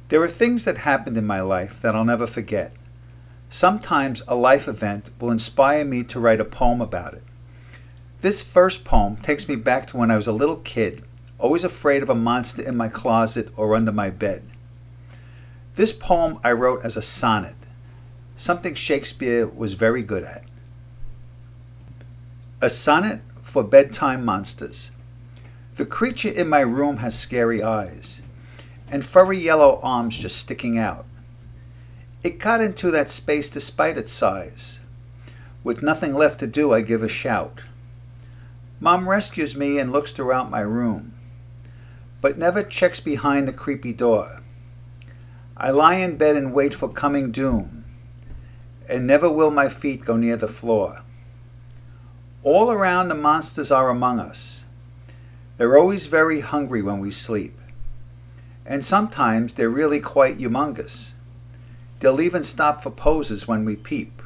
There are things that happened in my life that I'll never forget. Sometimes a life event will inspire me to write a poem about it. This first poem takes me back to when I was a little kid, always afraid of a monster in my closet or under my bed. This poem I wrote as a sonnet, something Shakespeare was very good at. A sonnet for bedtime monsters. The creature in my room has scary eyes and furry yellow arms just sticking out. It got into that space despite its size. With nothing left to do, I give a shout. Mom rescues me and looks throughout my room, but never checks behind the creepy door. I lie in bed and wait for coming doom, and never will my feet go near the floor. All around the monsters are among us. They're always very hungry when we sleep, and sometimes they're really quite humongous. They'll even stop for poses when we peep.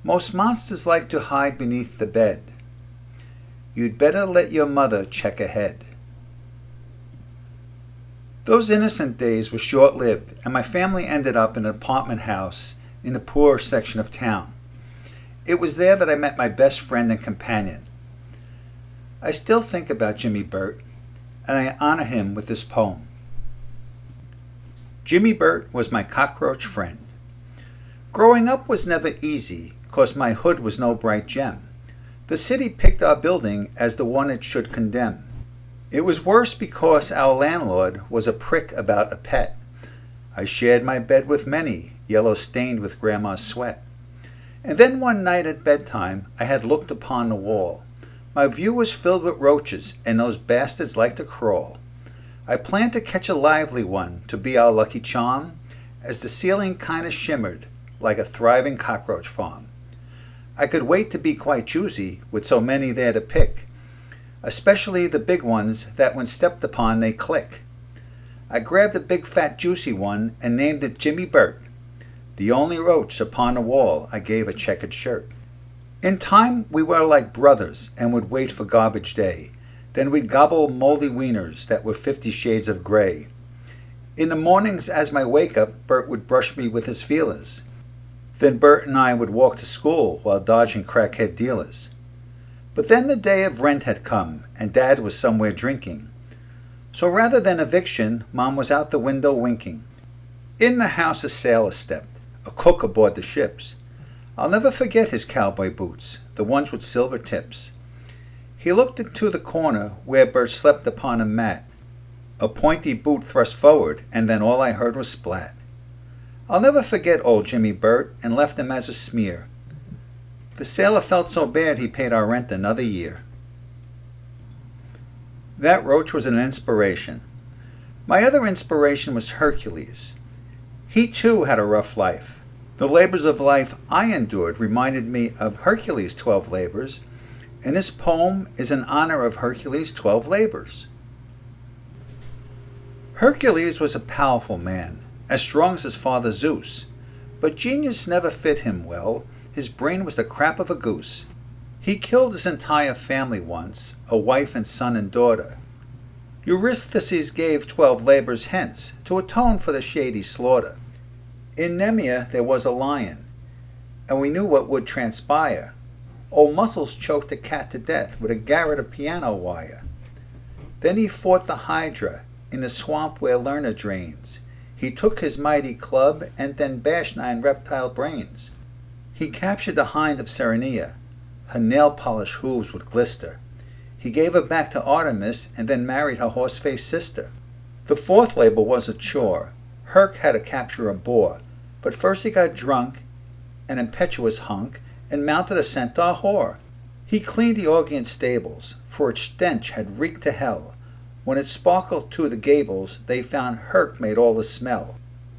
Most monsters like to hide beneath the bed. You'd better let your mother check ahead. Those innocent days were short-lived, and my family ended up in an apartment house in the poorer section of town. It was there that I met my best friend and companion. I still think about Jimmy Burt, and I honor him with this poem. Jimmy Burt was my cockroach friend. Growing up was never easy, 'cause my hood was no bright gem. The city picked our building as the one it should condemn. It was worse because our landlord was a prick about a pet. I shared my bed with many, yellow stained with grandma's sweat. And then one night at bedtime, I had looked upon the wall. My view was filled with roaches, and those bastards liked to crawl. I planned to catch a lively one to be our lucky charm, as the ceiling kinda shimmered like a thriving cockroach farm. I could wait to be quite choosy with so many there to pick, especially the big ones that when stepped upon they click. I grabbed a big fat juicy one and named it Jimmy Burt. The only roach upon the wall I gave a checkered shirt. In time we were like brothers and would wait for garbage day. Then we'd gobble moldy wieners that were 50 shades of gray. In the mornings as my wake-up, Bert would brush me with his feelers. Then Bert and I would walk to school while dodging crackhead dealers. But then the day of rent had come, and Dad was somewhere drinking. So rather than eviction, Mom was out the window winking. In the house a sailor stepped, a cook aboard the ships. I'll never forget his cowboy boots, the ones with silver tips. He looked into the corner where Bert slept upon a mat. A pointy boot thrust forward, and then all I heard was splat. I'll never forget old Jimmy Burt, and left him as a smear. The sailor felt so bad he paid our rent another year. That roach was an inspiration. My other inspiration was Hercules. He too had a rough life. The labors of life I endured reminded me of Hercules' 12 labors, and this poem is in honor of Hercules' 12 labors. Hercules was a powerful man, as strong as his father Zeus, but genius never fit him well. His brain was the crap of a goose. He killed his entire family once, a wife and son and daughter. Eurystheus gave 12 labors hence, to atone for the shady slaughter. In Nemea there was a lion, and we knew what would transpire. Old Muscles choked a cat to death with a garrote of piano wire. Then he fought the Hydra in the swamp where Lerna drains. He took his mighty club and then bashed 9 reptile brains. He captured the hind of Serenea. Her nail-polished hooves would glister. He gave her back to Artemis and then married her horse-faced sister. The 4th labor was a chore. Herc had to capture a boar, but first he got drunk, an impetuous hunk, and mounted a centaur whore. He cleaned the Augean stables, for its stench had reeked to hell. When it sparkled to the gables, they found Herc made all the smell.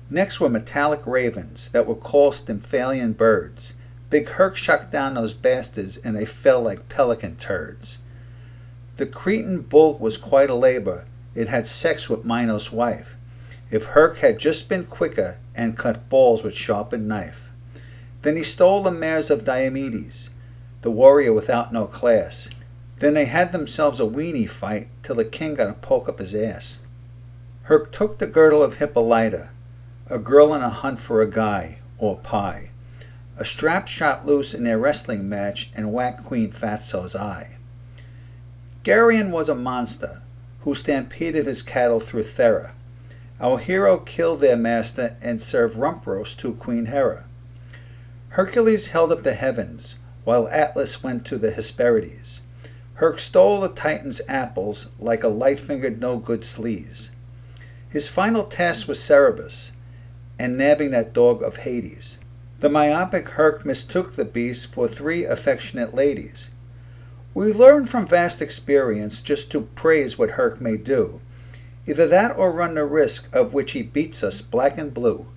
Next were metallic ravens that were called Stymphalian birds. Big Herc shot down those bastards, and they fell like pelican turds. The Cretan bull was quite a labor. It had sex with Minos' wife. If Herc had just been quicker and cut balls with sharpened knife. Then he stole the mares of Diomedes, the warrior without no class. Then they had themselves a weenie fight till the king got a poke up his ass. Herc took the girdle of Hippolyta, a girl in a hunt for a guy, or pie. A strap shot loose in their wrestling match and whacked Queen Fatso's eye. Geryon was a monster, who stampeded his cattle through Thera. Our hero killed their master and served rump roast to Queen Hera. Hercules held up the heavens, while Atlas went to the Hesperides. Herc stole the Titan's apples like a light-fingered no-good sleaze. His final task was Cerberus, and nabbing that dog of Hades. The myopic Herc mistook the beast for 3 affectionate ladies. We learn from vast experience just to praise what Herc may do, either that or run the risk of which he beats us black and blue.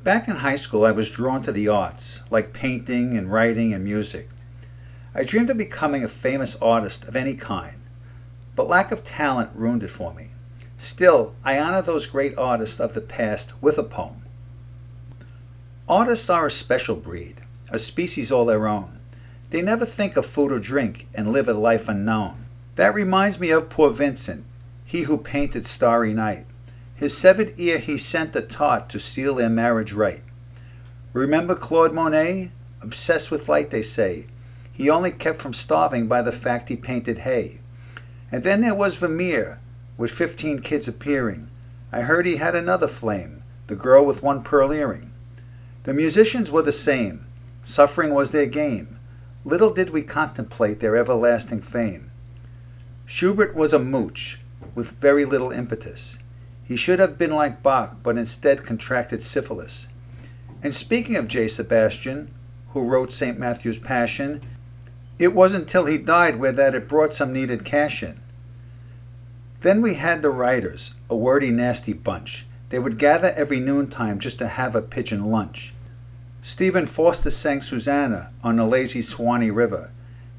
Back in high school, I was drawn to the arts, like painting and writing and music. I dreamed of becoming a famous artist of any kind, but lack of talent ruined it for me. Still, I honor those great artists of the past with a poem. Artists are a special breed, a species all their own. They never think of food or drink and live a life unknown. That reminds me of poor Vincent, he who painted Starry Night. His severed ear he sent a tart to seal their marriage right. Remember Claude Monet? Obsessed with light, they say. He only kept from starving by the fact he painted hay. And then there was Vermeer, with 15 kids appearing. I heard he had another flame, the girl with 1 pearl earring. The musicians were the same. Suffering was their game. Little did we contemplate their everlasting fame. Schubert was a mooch, with very little impetus. He should have been like Bach, but instead contracted syphilis. And speaking of J. Sebastian, who wrote St. Matthew's Passion, it wasn't till he died where that it brought some needed cash in. Then we had the writers, a wordy, nasty bunch. They would gather every noontime just to have a pigeon lunch. Stephen Foster sang Susanna on the lazy Swanee River,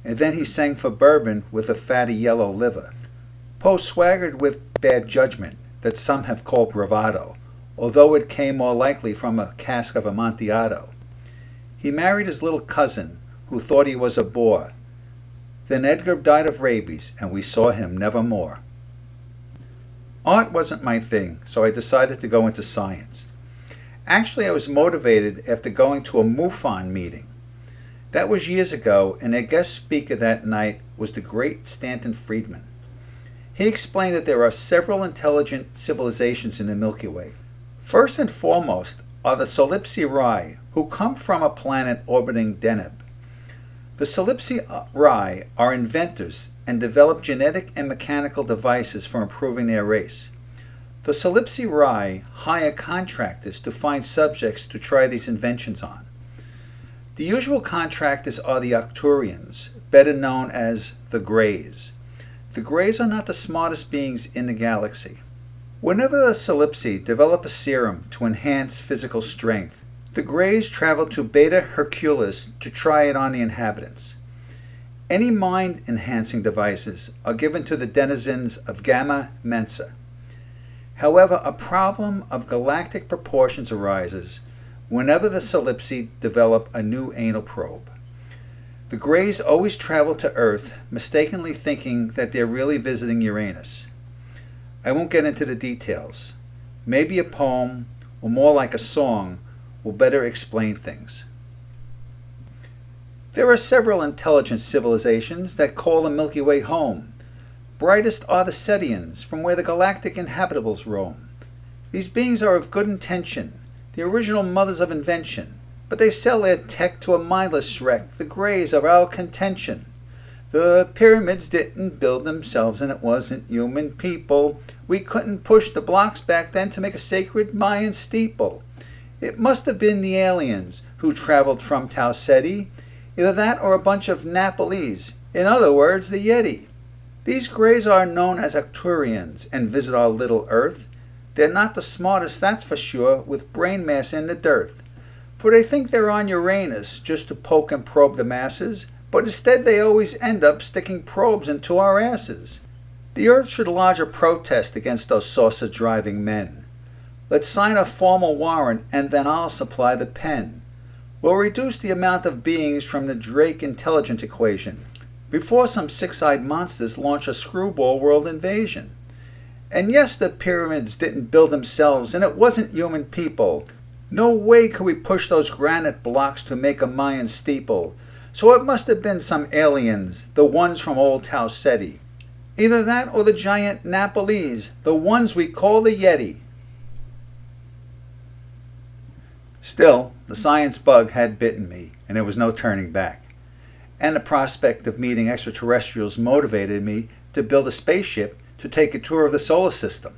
and then he sang for bourbon with a fatty yellow liver. Poe swaggered with bad judgment that some have called bravado, although it came more likely from a cask of Amontillado. He married his little cousin, who thought he was a bore. Then Edgar died of rabies, and we saw him never more. Art wasn't my thing, so I decided to go into science. Actually, I was motivated after going to a MUFON meeting. That was years ago, and their guest speaker that night was the great Stanton Friedman. He explained that there are several intelligent civilizations in the Milky Way. First and foremost are the Solipsirae, who come from a planet orbiting Deneb. The Solipsirae are inventors and develop genetic and mechanical devices for improving their race. The Solipsirae hire contractors to find subjects to try these inventions on. The usual contractors are the Arcturians, better known as the Greys. The Greys are not the smartest beings in the galaxy. Whenever the Solipsi develop a serum to enhance physical strength, the Greys travel to Beta Herculis to try it on the inhabitants. Any mind-enhancing devices are given to the denizens of Gamma Mensa. However, a problem of galactic proportions arises whenever the Solipsi develop a new anal probe. The Greys always travel to Earth, mistakenly thinking that they're really visiting Uranus. I won't get into the details. Maybe a poem, or more like a song, will better explain things. There are several intelligent civilizations that call the Milky Way home. Brightest are the Setians, from where the galactic inhabitables roam. These beings are of good intention, the original mothers of invention, but they sell their tech to a mindless wreck, the Greys of our contention. The pyramids didn't build themselves, and it wasn't human people. We couldn't push the blocks back then to make a sacred Mayan steeple. It must have been the aliens who traveled from Tau Ceti, either that or a bunch of Nepalese, in other words, the Yeti. These Greys are known as Arcturians and visit our little Earth. They're not the smartest, that's for sure, with brain mass in the dearth. For they think they're on Uranus just to poke and probe the masses, but instead they always end up sticking probes into our asses. The Earth should lodge a protest against those saucer-driving men. Let's sign a formal warrant, and then I'll supply the pen. We'll reduce the amount of beings from the Drake intelligence equation. before some six-eyed monsters launch a screwball world invasion. And yes, the pyramids didn't build themselves, and it wasn't human people. No way could we push those granite blocks to make a Mayan steeple. So it must have been some aliens, the ones from old Tau Ceti. Either that or the giant Nepalese, the ones we call the Yeti. Still, the science bug had bitten me, and there was no turning back. And the prospect of meeting extraterrestrials motivated me to build a spaceship to take a tour of the solar system.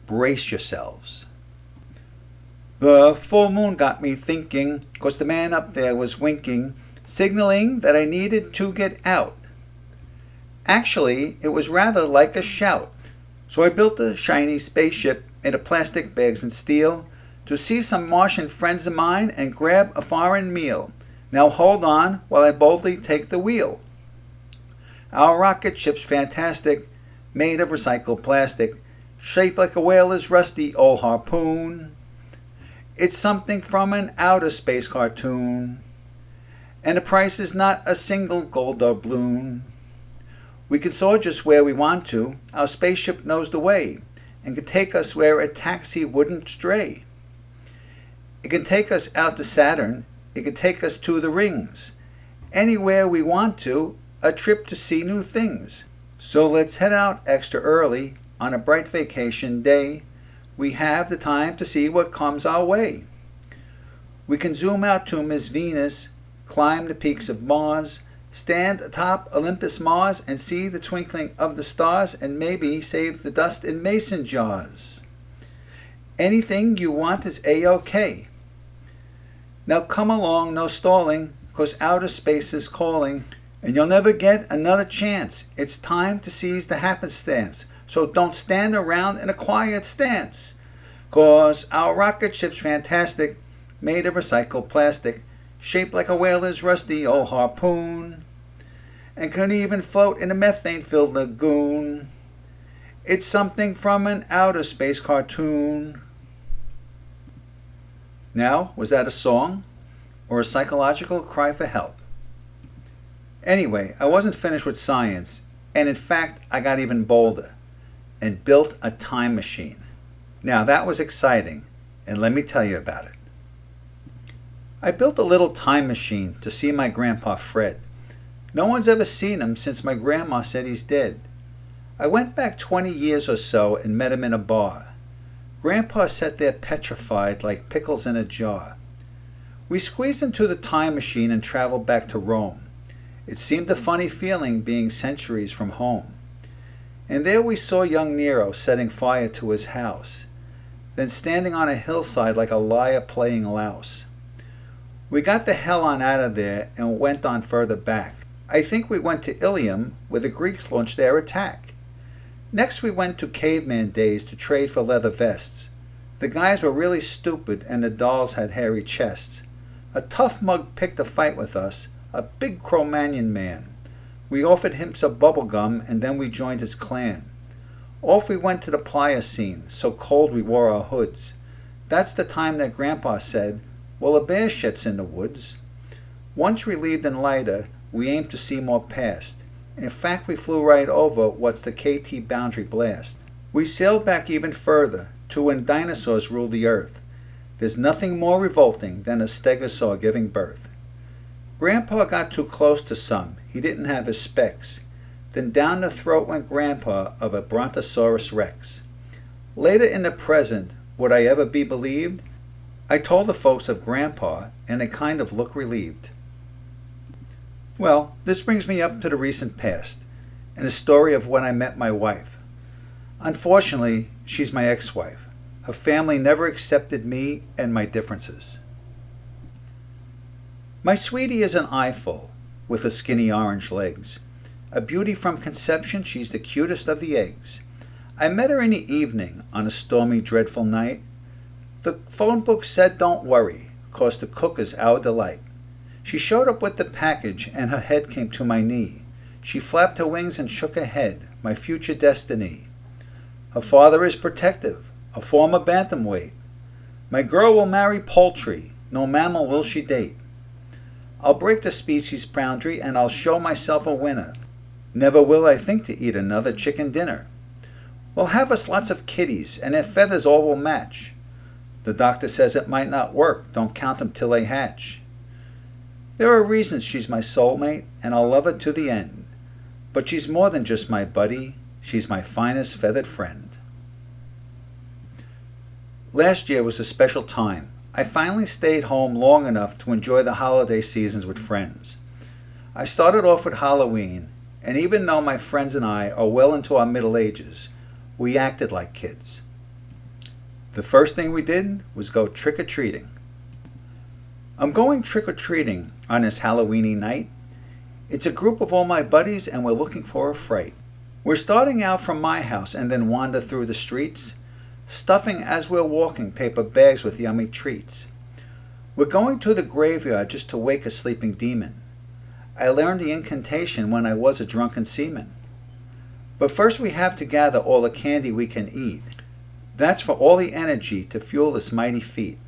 Brace yourselves. The full moon got me thinking, 'cause the man up there was winking, signaling that I needed to get out. Actually, it was rather like a shout. So I built a shiny spaceship made of plastic bags and steel to see some Martian friends of mine and grab a foreign meal. Now hold on while I boldly take the wheel. Our rocket ship's fantastic, made of recycled plastic, shaped like a whaler's rusty old harpoon. It's something from an outer space cartoon. And the price is not a single gold doubloon. We can soar just where we want to. Our spaceship knows the way and can take us where a taxi wouldn't stray. It can take us out to Saturn. It can take us to the rings. Anywhere we want to, a trip to see new things. So let's head out extra early on a bright vacation day. We have the time to see what comes our way. We can zoom out to Miss Venus, climb the peaks of Mars, stand atop Olympus Mars and see the twinkling of the stars and maybe save the dust in mason jars. Anything you want is A-OK. Now come along, no stalling, 'cause outer space is calling, and you'll never get another chance. It's time to seize the happenstance, so don't stand around in a quiet stance. 'Cause our rocket ship's fantastic, made of recycled plastic, shaped like a whaler's rusty old harpoon, and can even float in a methane-filled lagoon. It's something from an outer space cartoon. Now, was that a song or a psychological cry for help? Anyway, I wasn't finished with science, and in fact, I got even bolder and built a time machine. Now, that was exciting, and let me tell you about it. I built a little time machine to see my grandpa Fred. No one's ever seen him since my grandma said he's dead. I went back 20 years or so and met him in a bar. Grandpa sat there petrified like pickles in a jar. We squeezed into the time machine and traveled back to Rome. It seemed a funny feeling being centuries from home. And there we saw young Nero setting fire to his house, then standing on a hillside like a liar playing louse. We got the hell on out of there and went on further back. I think we went to Ilium, where the Greeks launched their attack. Next we went to caveman days to trade for leather vests. The guys were really stupid and the dolls had hairy chests. A tough mug picked a fight with us, a big Cro-Magnon man. We offered him some bubble gum and then we joined his clan. Off we went to the Pliocene, so cold we wore our hoods. That's the time that Grandpa said, "Well, a bear shits in the woods." Once relieved and lighter, we aimed to see more past. In fact, we flew right over what's the KT boundary blast. We sailed back even further, to when dinosaurs ruled the earth. There's nothing more revolting than a stegosaur giving birth. Grandpa got too close to some. He didn't have his specs. Then down the throat went Grandpa of a Brontosaurus rex. Later in the present, would I ever be believed? I told the folks of Grandpa, and they kind of looked relieved. Well, this brings me up to the recent past, and the story of when I met my wife. Unfortunately, she's my ex-wife. Her family never accepted me and my differences. My sweetie is an eyeful, with her skinny orange legs. A beauty from conception, she's the cutest of the eggs. I met her in the evening on a stormy, dreadful night. The phone book said don't worry, 'cause the cook is our delight. She showed up with the package and her head came to my knee. She flapped her wings and shook her head, my future destiny. Her father is protective, a former bantamweight. My girl will marry poultry, no mammal will she date. I'll break the species boundary and I'll show myself a winner. Never will I think to eat another chicken dinner. We'll have us lots of kitties and their feathers all will match. The doctor says it might not work, don't count 'em till they hatch. There are reasons she's my soulmate and I'll love her to the end. But she's more than just my buddy, she's my finest feathered friend. Last year was a special time. I finally stayed home long enough to enjoy the holiday seasons with friends. I started off with Halloween, and even though my friends and I are well into our middle ages, we acted like kids. The first thing we did was go trick-or-treating. I'm going trick-or-treating on this Halloweeny night. It's a group of all my buddies and we're looking for a fright. We're starting out from my house and then wander through the streets, stuffing as we're walking paper bags with yummy treats. We're going to the graveyard just to wake a sleeping demon. I learned the incantation when I was a drunken seaman. But first we have to gather all the candy we can eat. That's for all the energy to fuel this mighty feat.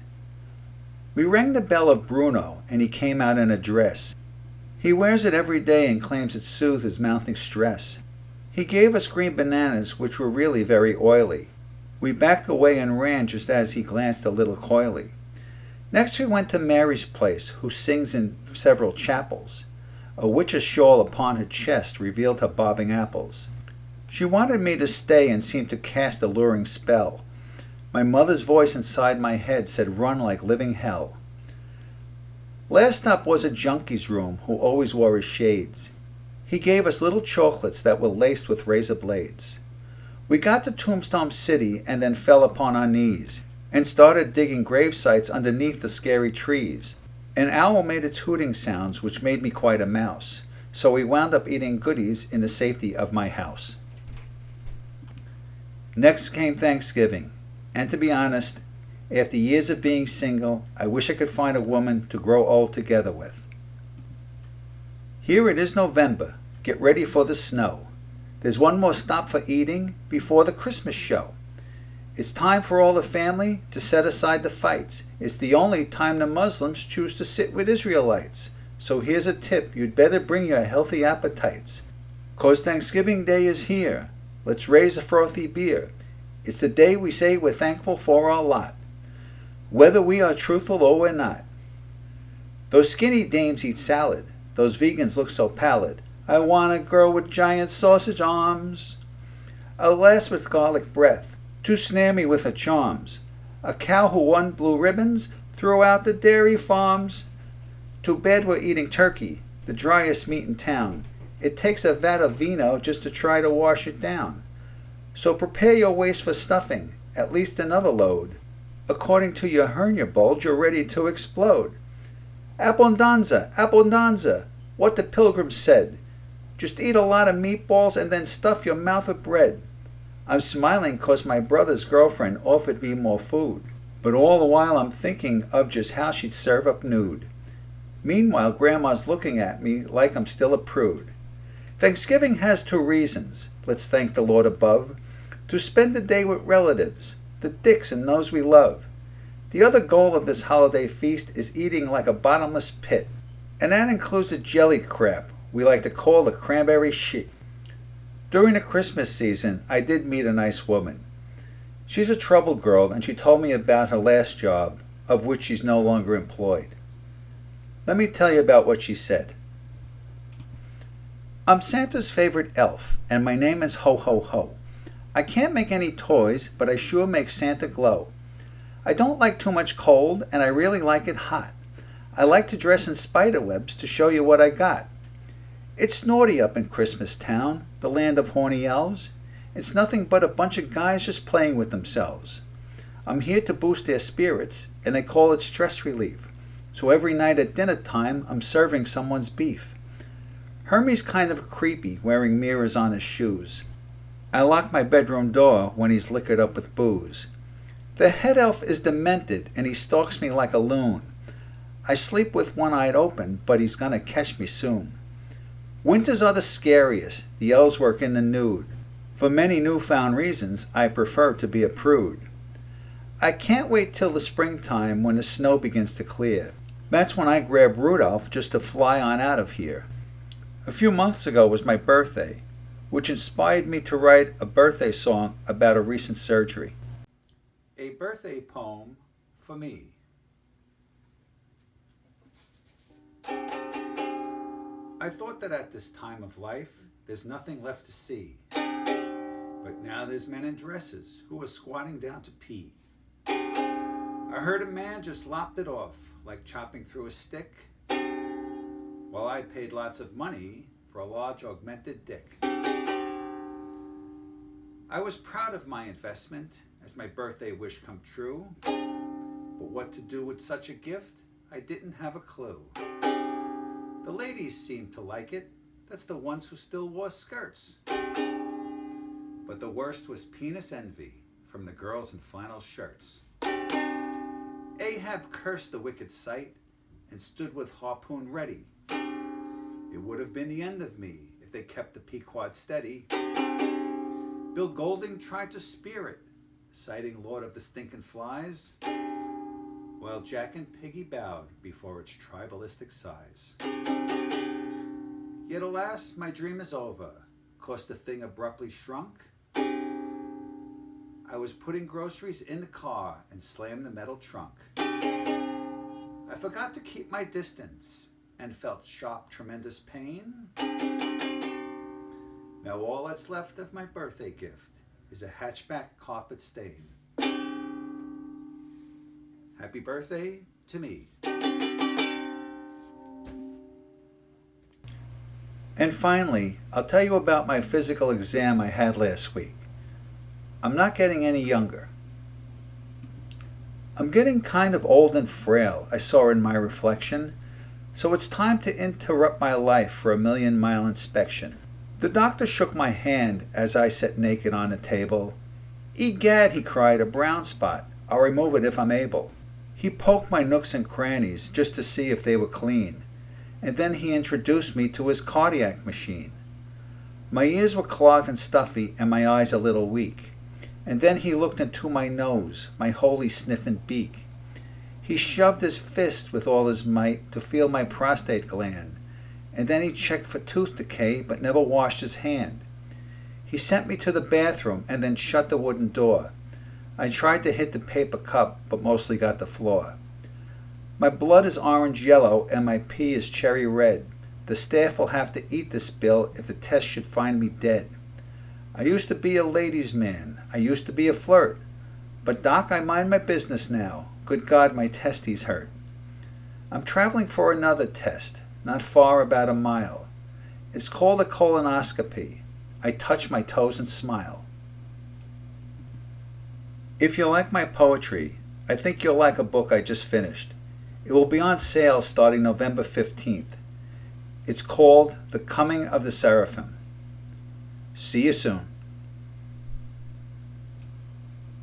We rang the bell of Bruno and he came out in a dress. He wears it every day and claims it soothes his mounting stress. He gave us green bananas which were really very oily. We backed away and ran just as he glanced a little coyly. Next we went to Mary's place, who sings in several chapels. A witch's shawl upon her chest revealed her bobbing apples. She wanted me to stay and seemed to cast a luring spell. My mother's voice inside my head said, "Run like living hell." Last stop was a junkie's room who always wore his shades. He gave us little chocolates that were laced with razor blades. We got to Tombstone City and then fell upon our knees and started digging grave sites underneath the scary trees. An owl made its hooting sounds which made me quite a mouse, so we wound up eating goodies in the safety of my house. Next came Thanksgiving, and to be honest, after years of being single, I wish I could find a woman to grow old together with. Here it is November. Get ready for the snow. There's one more stop for eating before the Christmas show. It's time for all the family to set aside the fights. It's the only time the Muslims choose to sit with Israelites. So here's a tip, you'd better bring your healthy appetites. 'Cause Thanksgiving Day is here. Let's raise a frothy beer. It's the day we say we're thankful for our lot, whether we are truthful or we're not. Those skinny dames eat salad. Those vegans look so pallid. I want a girl with giant sausage arms, a lass with garlic breath, to snare me with her charms, a cow who won blue ribbons throughout the dairy farms. Too bad we're eating turkey, the driest meat in town. It takes a vat of vino just to try to wash it down. So prepare your waist for stuffing, at least another load. According to your hernia bulge, you're ready to explode. Abbondanza, abbondanza, what the pilgrims said. Just eat a lot of meatballs and then stuff your mouth with bread. I'm smiling 'cause my brother's girlfriend offered me more food, but all the while I'm thinking of just how she'd serve up nude. Meanwhile, Grandma's looking at me like I'm still a prude. Thanksgiving has two reasons, let's thank the Lord above, to spend the day with relatives, the dicks and those we love. The other goal of this holiday feast is eating like a bottomless pit, and that includes the jelly crap we like to call the cranberry shit. During the Christmas season, I did meet a nice woman. She's a troubled girl, and she told me about her last job, of which she's no longer employed. Let me tell you about what she said. I'm Santa's favorite elf, and my name is Ho Ho Ho. I can't make any toys, but I sure make Santa glow. I don't like too much cold, and I really like it hot. I like to dress in spider webs to show you what I got. It's naughty up in Christmas Town, the land of horny elves. It's nothing but a bunch of guys just playing with themselves. I'm here to boost their spirits, and they call it stress relief. So every night at dinner time, I'm serving someone's beef. Hermie's kind of creepy, wearing mirrors on his shoes. I lock my bedroom door when he's liquored up with booze. The head elf is demented, and he stalks me like a loon. I sleep with one eye open, but he's gonna catch me soon. Winters are the scariest. The elves work in the nude. For many newfound reasons, I prefer to be a prude. I can't wait till the springtime when the snow begins to clear. That's when I grabbed Rudolph just to fly on out of here. A few months ago was my birthday, which inspired me to write a birthday song about a recent surgery. A birthday poem for me. I thought that at this time of life, there's nothing left to see. But now there's men in dresses who are squatting down to pee. I heard a man just lopped it off, like chopping through a stick, while I paid lots of money for a large augmented dick. I was proud of my investment as my birthday wish come true, but what to do with such a gift, I didn't have a clue. The ladies seemed to like it, that's the ones who still wore skirts. But the worst was penis envy from the girls in flannel shirts. Ahab cursed the wicked sight and stood with harpoon ready. It would have been the end of me if they kept the Pequod steady. Bill Golding tried to spear it, citing Lord of the Stinkin' Flies, while Jack and Piggy bowed before its tribalistic size. Yet alas, my dream is over, 'cause the thing abruptly shrunk. I was putting groceries in the car and slammed the metal trunk. I forgot to keep my distance and felt sharp, tremendous pain. Now all that's left of my birthday gift is a hatchback carpet stain. Happy birthday to me. And finally, I'll tell you about my physical exam I had last week. I'm not getting any younger. I'm getting kind of old and frail, I saw in my reflection, so it's time to interrupt my life for a 1,000,000-mile inspection. The doctor shook my hand as I sat naked on the table. "Egad," he cried, "a brown spot. I'll remove it if I'm able." He poked my nooks and crannies just to see if they were clean, and then he introduced me to his cardiac machine. My ears were clogged and stuffy and my eyes a little weak, and then he looked into my nose, my holy sniffing beak. He shoved his fist with all his might to feel my prostate gland, and then he checked for tooth decay but never washed his hand. He sent me to the bathroom and then shut the wooden door. I tried to hit the paper cup but mostly got the floor. My blood is orange-yellow and my pee is cherry red. The staff will have to eat this bill if the test should find me dead. I used to be a ladies' man. I used to be a flirt. But Doc, I mind my business now. Good God, my testes hurt. I'm traveling for another test, not far, about a mile. It's called a colonoscopy. I touch my toes and smile. If you like my poetry, I think you'll like a book I just finished. It will be on sale starting November 15th. It's called The Coming of the Seraphim. See you soon.